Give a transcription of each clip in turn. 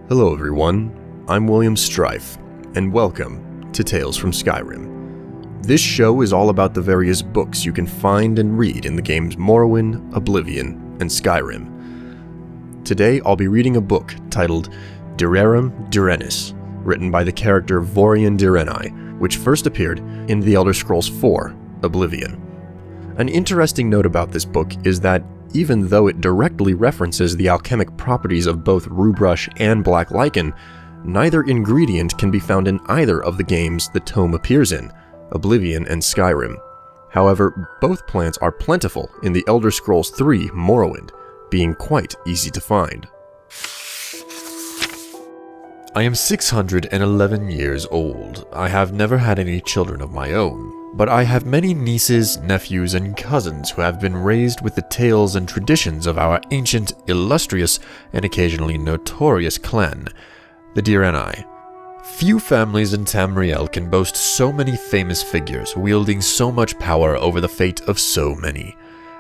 Hello everyone, I'm William Strife, and welcome to Tales from Skyrim. This show is all about the various books you can find and read in the games Morrowind, Oblivion, and Skyrim. Today I'll be reading a book titled Rerum Dirennis, written by the character Vorian Direnni, which first appeared in The Elder Scrolls IV, Oblivion. An interesting note about this book is that even though it directly references the alchemic properties of both Ruebrush and Black Lichen, neither ingredient can be found in either of the games the tome appears in, Oblivion and Skyrim. However, both plants are plentiful in The Elder Scrolls III Morrowind, being quite easy to find. I am 611 years old. I have never had any children of my own, but I have many nieces, nephews, and cousins who have been raised with the tales and traditions of our ancient, illustrious, and occasionally notorious clan, the Direnni. Few families in Tamriel can boast so many famous figures, wielding so much power over the fate of so many.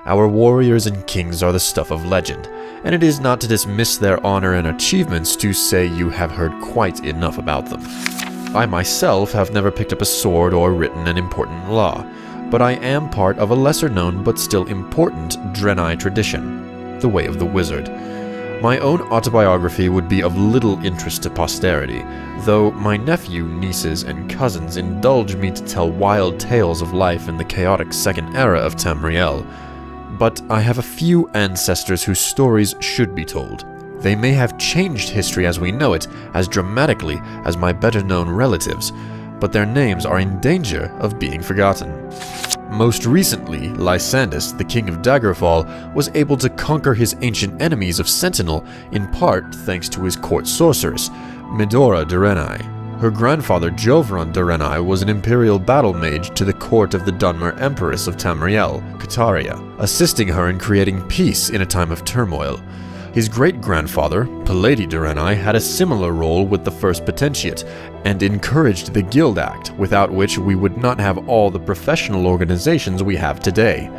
Our warriors and kings are the stuff of legend, and it is not to dismiss their honor and achievements to say you have heard quite enough about them. I myself have never picked up a sword or written an important law, but I am part of a lesser-known but still important Direnni tradition, the Way of the Wizard. My own autobiography would be of little interest to posterity, though my nephew, nieces, and cousins indulge me to tell wild tales of life in the chaotic Second Era of Tamriel. But I have a few ancestors whose stories should be told. They may have changed history as we know it as dramatically as my better-known relatives, but their names are in danger of being forgotten. Most recently, Lysandus, the king of Daggerfall, was able to conquer his ancient enemies of Sentinel, in part thanks to his court sorceress, Medora Direnni. Her grandfather Jovron Direnni was an imperial battle mage to the court of the Dunmer Empress of Tamriel, Kataria, assisting her in creating peace in a time of turmoil. His great-grandfather, Paladi Direnni, had a similar role with the First Potentiate, and encouraged the Guild Act, without which we would not have all the professional organizations we have today.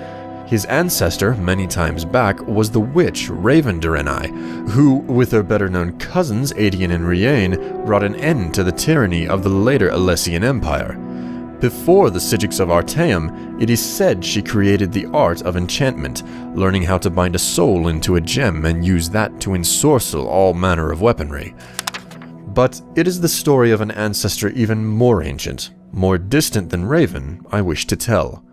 His ancestor, many times back, was the witch Raven Direnni, who, with her better-known cousins Adian and Riain, brought an end to the tyranny of the later Alessian Empire. Before the Sigils of Artaeum, it is said she created the art of enchantment, learning how to bind a soul into a gem and use that to ensorcel all manner of weaponry. But it is the story of an ancestor even more ancient, more distant than Raven, I wish to tell.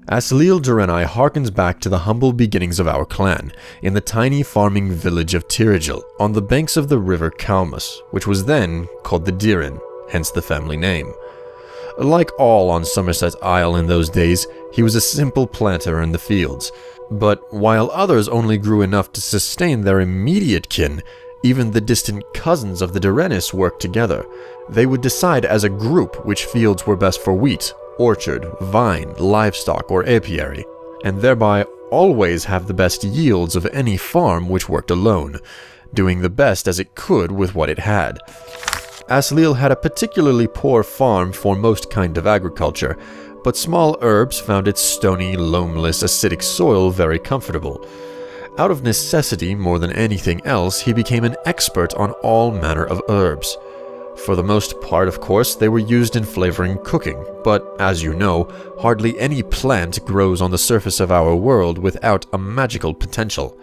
Asliel Direnni harkens back to the humble beginnings of our clan, in the tiny farming village of Tirigil, on the banks of the river Kalmus, which was then called the Diren, hence the family name. Like all on Somerset Isle in those days, he was a simple planter in the fields. But while others only grew enough to sustain their immediate kin, even the distant cousins of the Dirennis worked together. They would decide as a group which fields were best for wheat, orchard, vine, livestock, or apiary, and thereby always have the best yields of any farm which worked alone, doing the best as it could with what it had. Asliel had a particularly poor farm for most kind of agriculture, but small herbs found its stony, loamless, acidic soil very comfortable. Out of necessity more than anything else, he became an expert on all manner of herbs. For the most part, of course, they were used in flavoring cooking, but as you know, hardly any plant grows on the surface of our world without a magical potential.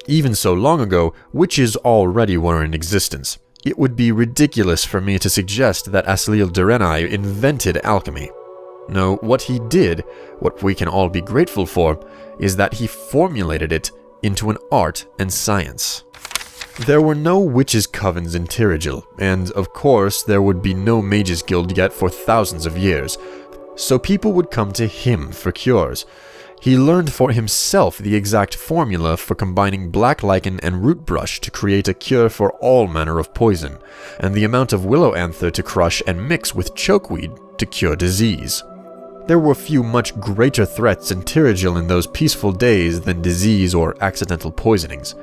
Even so long ago, witches already were in existence. It would be ridiculous for me to suggest that Asliel Direnni invented alchemy. No, what he did, what we can all be grateful for, is that he formulated it into an art and science. There were no witches' covens in Tirigil, and of course there would be no mages' guild yet for thousands of years, so people would come to him for cures. He learned for himself the exact formula for combining black lichen and rootbrush to create a cure for all manner of poison, and the amount of willow anther to crush and mix with chokeweed to cure disease. There were few much greater threats in Tirigil in those peaceful days than disease or accidental poisonings.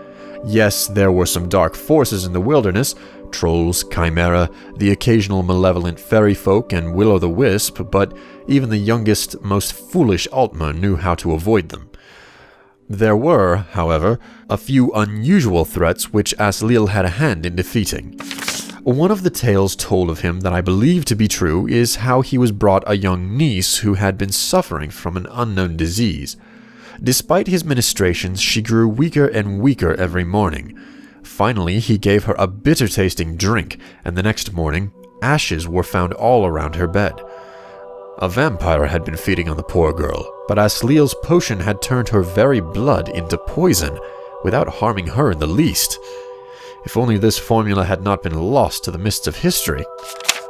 Yes, there were some dark forces in the wilderness, trolls, chimera, the occasional malevolent fairy folk, and will-o'-the-wisp, but even the youngest, most foolish Altmer knew how to avoid them. There were, however, a few unusual threats which Asliel had a hand in defeating. One of the tales told of him that I believe to be true is how he was brought a young niece who had been suffering from an unknown disease. Despite his ministrations, she grew weaker and weaker every morning. Finally, he gave her a bitter-tasting drink, and the next morning, ashes were found all around her bed. A vampire had been feeding on the poor girl, but Asliel's potion had turned her very blood into poison, without harming her in the least. If only this formula had not been lost to the mists of history.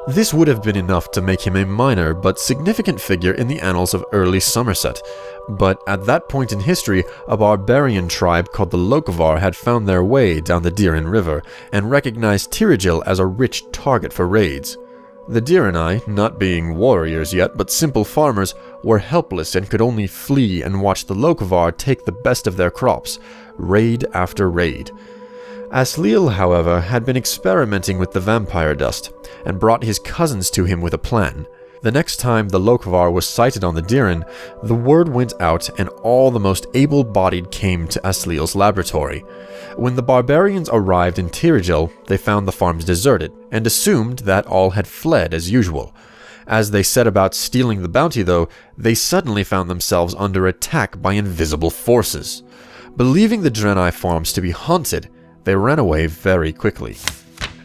This would have been enough to make him a minor but significant figure in the annals of early Somerset, but at that point in history, a barbarian tribe called the Lokovar had found their way down the Diren River and recognized Tirigil as a rich target for raids. The Direnni, not being warriors yet but simple farmers, were helpless and could only flee and watch the Lokovar take the best of their crops, raid after raid. Asliel, however, had been experimenting with the vampire dust, and brought his cousins to him with a plan. The next time the Lokovar was sighted on the Diren, the word went out and all the most able-bodied came to Asliel's laboratory. When the barbarians arrived in Tirigil, they found the farms deserted, and assumed that all had fled as usual. As they set about stealing the bounty, though, they suddenly found themselves under attack by invisible forces. Believing the Direnni farms to be haunted, they ran away very quickly.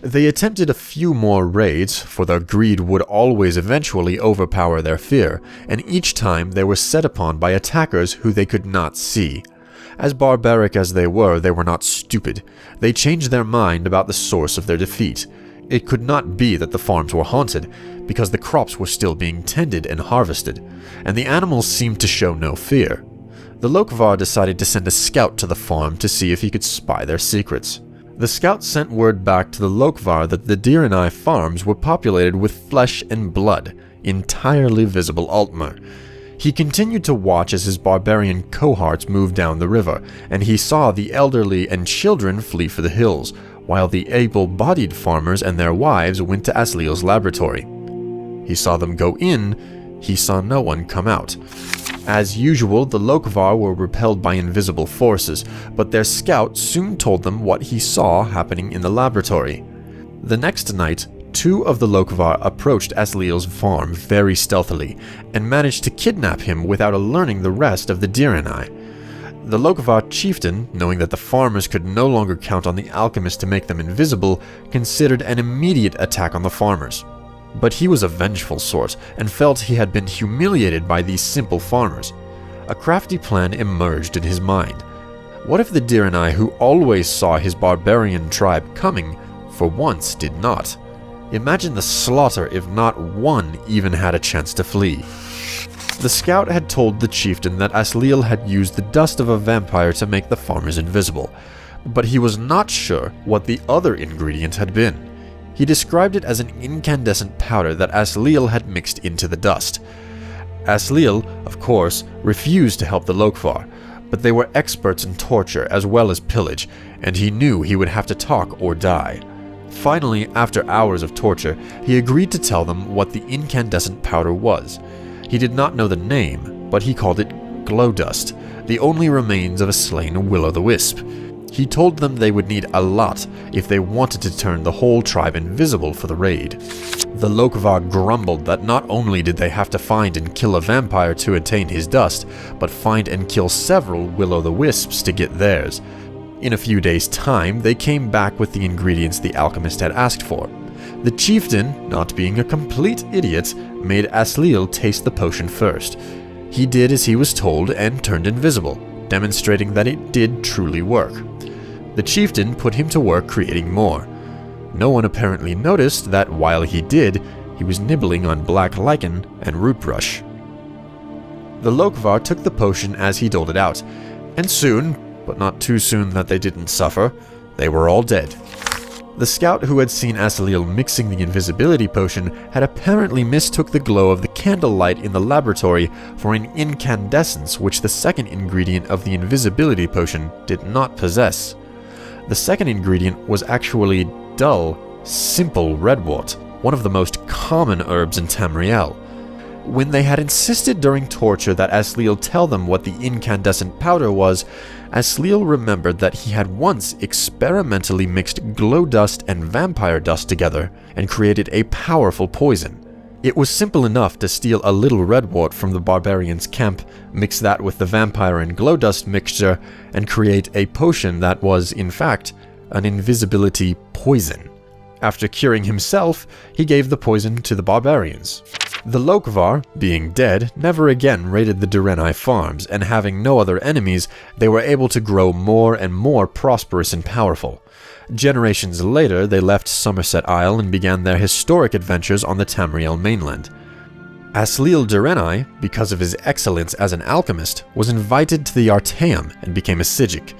They attempted a few more raids, for their greed would always eventually overpower their fear, and each time they were set upon by attackers who they could not see. As barbaric as they were not stupid. They changed their mind about the source of their defeat. It could not be that the farms were haunted, because the crops were still being tended and harvested, and the animals seemed to show no fear. The Lokovar decided to send a scout to the farm to see if he could spy their secrets. The scout sent word back to the Lokovar that the Direnni farms were populated with flesh and blood, entirely visible Altmer. He continued to watch as his barbarian cohorts moved down the river, and he saw the elderly and children flee for the hills, while the able-bodied farmers and their wives went to Asliel's laboratory. He saw them go in, he saw no one come out. As usual, the Lokovar were repelled by invisible forces, but their scout soon told them what he saw happening in the laboratory. The next night, two of the Lokovar approached Asliel's farm very stealthily, and managed to kidnap him without alerting the rest of the Direnni. The Lokovar chieftain, knowing that the farmers could no longer count on the alchemist to make them invisible, considered an immediate attack on the farmers. But he was a vengeful sort, and felt he had been humiliated by these simple farmers. A crafty plan emerged in his mind. What if the Direnni, who always saw his barbarian tribe coming, for once did not? Imagine the slaughter if not one even had a chance to flee. The scout had told the chieftain that Asliel had used the dust of a vampire to make the farmers invisible, but he was not sure what the other ingredient had been. He described it as an incandescent powder that Asliel had mixed into the dust. Asliel, of course, refused to help the Lokovar, but they were experts in torture as well as pillage, and he knew he would have to talk or die. Finally, after hours of torture, he agreed to tell them what the incandescent powder was. He did not know the name, but he called it glow dust, the only remains of a slain will-o'-the-wisp. He told them they would need a lot if they wanted to turn the whole tribe invisible for the raid. The Lokovar grumbled that not only did they have to find and kill a vampire to attain his dust, but find and kill several will-o'-the-wisps to get theirs. In a few days' time, they came back with the ingredients the alchemist had asked for. The chieftain, not being a complete idiot, made Asliel taste the potion first. He did as he was told and turned invisible, demonstrating that it did truly work. The chieftain put him to work creating more. No one apparently noticed that while he did, he was nibbling on black lichen and root brush. The Lokovar took the potion as he doled it out, and soon, but not too soon that they didn't suffer, they were all dead. The scout who had seen Asliel mixing the invisibility potion had apparently mistook the glow of the candlelight in the laboratory for an incandescence which the second ingredient of the invisibility potion did not possess. The second ingredient was actually dull, simple redwort, one of the most common herbs in Tamriel. When they had insisted during torture that Asliel tell them what the incandescent powder was, Asliel remembered that he had once experimentally mixed glow dust and vampire dust together and created a powerful poison. It was simple enough to steal a little redwort from the barbarians' camp, mix that with the vampire and glow dust mixture, and create a potion that was, in fact, an invisibility poison. After curing himself, he gave the poison to the barbarians. The Lokvar, being dead, never again raided the Direnni farms, and having no other enemies, they were able to grow more and more prosperous and powerful. Generations later, they left Somerset Isle and began their historic adventures on the Tamriel mainland. Asliel Direnni, because of his excellence as an alchemist, was invited to the Artaeum and became a Psijic.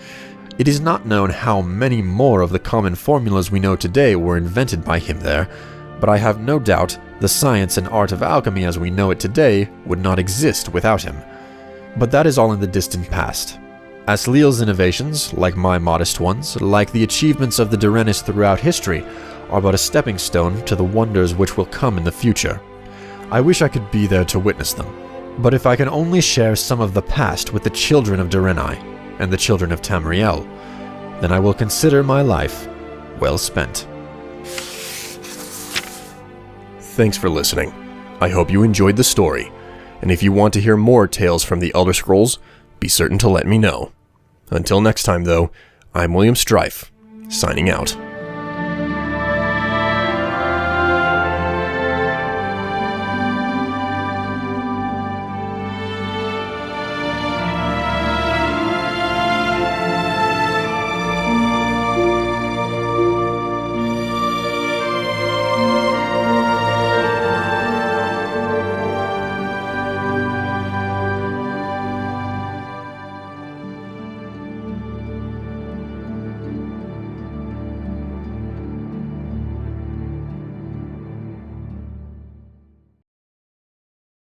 It is not known how many more of the common formulas we know today were invented by him there, but I have no doubt the science and art of alchemy as we know it today would not exist without him. But that is all in the distant past. Asliel's innovations, like my modest ones, like the achievements of the Dirennis throughout history, are but a stepping stone to the wonders which will come in the future. I wish I could be there to witness them, but if I can only share some of the past with the children of Direnni and the children of Tamriel, then I will consider my life well spent. Thanks for listening. I hope you enjoyed the story, and if you want to hear more tales from the Elder Scrolls, be certain to let me know. Until next time though, I'm William Strife, signing out.